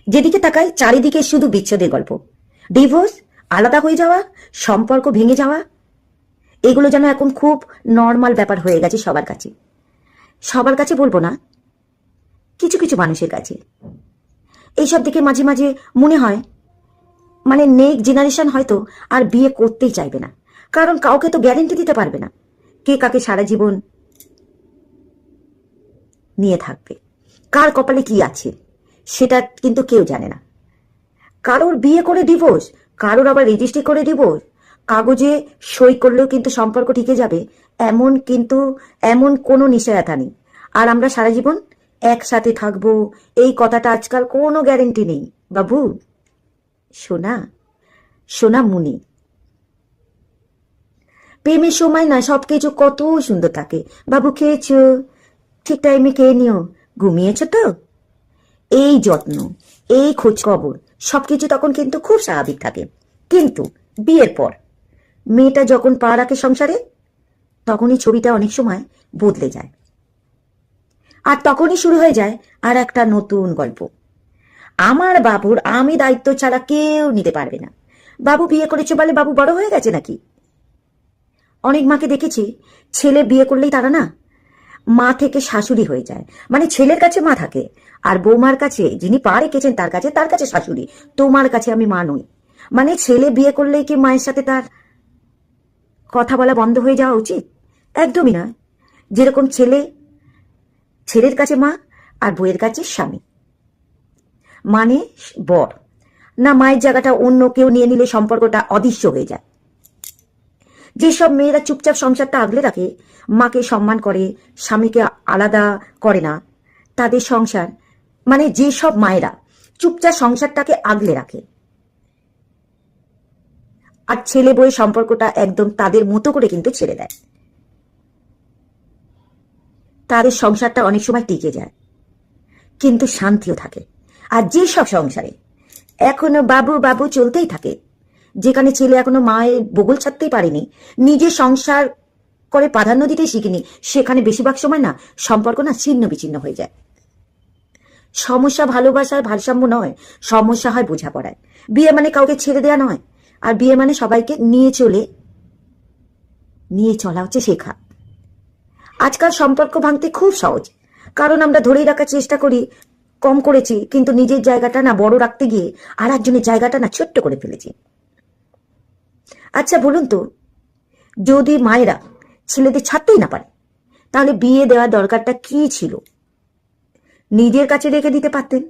যেদিকে তাকাই চারিদিকে শুধু বিচ্ছেদের গল্প, ডিভোর্স, আলাদা হয়ে যাওয়া, সম্পর্ক ভেঙে যাওয়া। এগুলো যেন এখন খুব নর্মাল ব্যাপার হয়ে গেছে সবার কাছে। সবার কাছে বলবো না, কিছু কিছু মানুষের কাছে। এইসব দেখে মাঝে মাঝে মনে হয় মানে নেক্সট জেনারেশন হয়তো আর বিয়ে করতেই চাইবে না, কারণ কাউকে তো গ্যারেন্টি দিতে পারবে না কে কাকে সারা জীবন নিয়ে থাকবে, কার কপালে কি আছে সেটা কিন্তু কেউ জানে না। কারোর বিয়ে করে ডিভোর্স, কারোর আবার রেজিস্ট্রি করে ডিভোর্স, কাগজে সই করলেও কিন্তু সম্পর্ক টিকে যাবে এমন কোনো নিশ্চয়তা নেই। আর আমরা সারা জীবন একসাথে থাকবো এই কথাটা আজকাল কোনো গ্যারেন্টি নেই বাবু। সোনা, সোনা মুনি, প্রেমের সময় না সবকিছু কত সুন্দর থাকে। বাবু খেয়েছো, ঠিক টাইমে খেয়ে নিও, ঘুমিয়েছ তো, এই যত্ন, এই খোঁজ খবর সবকিছু তখন কিন্তু খুব স্বাভাবিক থাকে। কিন্তু বিয়ের পর মেয়েটা যখন পা রাখে সংসারে, তখনই ছবিটা অনেক সময় বদলে যায়। আর তখনই শুরু হয়ে যায় আর একটা নতুন গল্প। আমার বাবুর আমি দায়িত্ব ছাড়া কেউ নিতে পারবে না। বাবু বিয়ে করেছে বলে বাবু বড় হয়ে গেছে নাকি? অনেক মাকে দেখেছি ছেলে বিয়ে করলেই তারা না মা থেকে শাশুড়ি হয়ে যায়। মানে ছেলের কাছে মা থাকে আর বৌমার কাছে, যিনি পা রেখেছেন তার কাছে শাশুড়ি, তোমার কাছে আমি মা নই। মানে ছেলে বিয়ে করলেই কি মায়ের সাথে তার কথা বলা বন্ধ হয়ে যাওয়া উচিত? একদমই নয়। যেরকম ছেলের কাছে মা আর বউয়ের কাছে স্বামী, মানে বর, না মায়ের জায়গাটা অন্য কেউ নিয়ে নিলে সম্পর্কটা অদৃশ্য হয়ে যায়। যেসব মেয়েরা চুপচাপ সংসারটা আগলে রাখে, মাকে সম্মান করে, স্বামীকে আলাদা করে না, তাদের সংসার, মানে যেসব মায়েরা চুপচাপ সংসারটাকে আগলে রাখে আর ছেলে বউয়ের সম্পর্কটা একদম তাদের মতো করে কিন্তু ছেড়ে দেয়, তাদের সংসারটা অনেক সময় টিকে যায় কিন্তু শান্তিও থাকে। আর যেসব সংসারে এখনো বাবু বাবু চলতেই থাকে, যেখানে ছেলে এখনো মায়ের বগল ছাড়তেই পারেনি, নিজে সংসার করে প্রাধান্য দিতে শিখিনি, সেখানে বেশিরভাগ সময় না সম্পর্ক না ছিন্ন বিচ্ছিন্ন হয়ে যায়। সমস্যা ভালোবাসায় ভারসাম্য নয়, সমস্যা হয় বোঝাপড়ায়। বিয়ে মানে কাউকে ছেড়ে দেয়া নয়, আর বিয়ে মানে সবাইকে নিয়ে চলা হচ্ছে শেখা। আজকাল সম্পর্ক ভাঙতে খুব সহজ, কারণ আমরা ধরেই রাখার চেষ্টা করি কম করেছি, কিন্তু নিজের জায়গাটা না বড় রাখতে গিয়ে আর একজনের জায়গাটা না ছোট্ট করে ফেলেছি। আচ্ছা বলুন তো, যদি মায়েরা ছেলেদের ছাড়তেই না পারে, তাহলে বিয়ে দেওয়ার দরকারটা কি ছিল? নিজের কাছে রেখে দিতে পারতেন।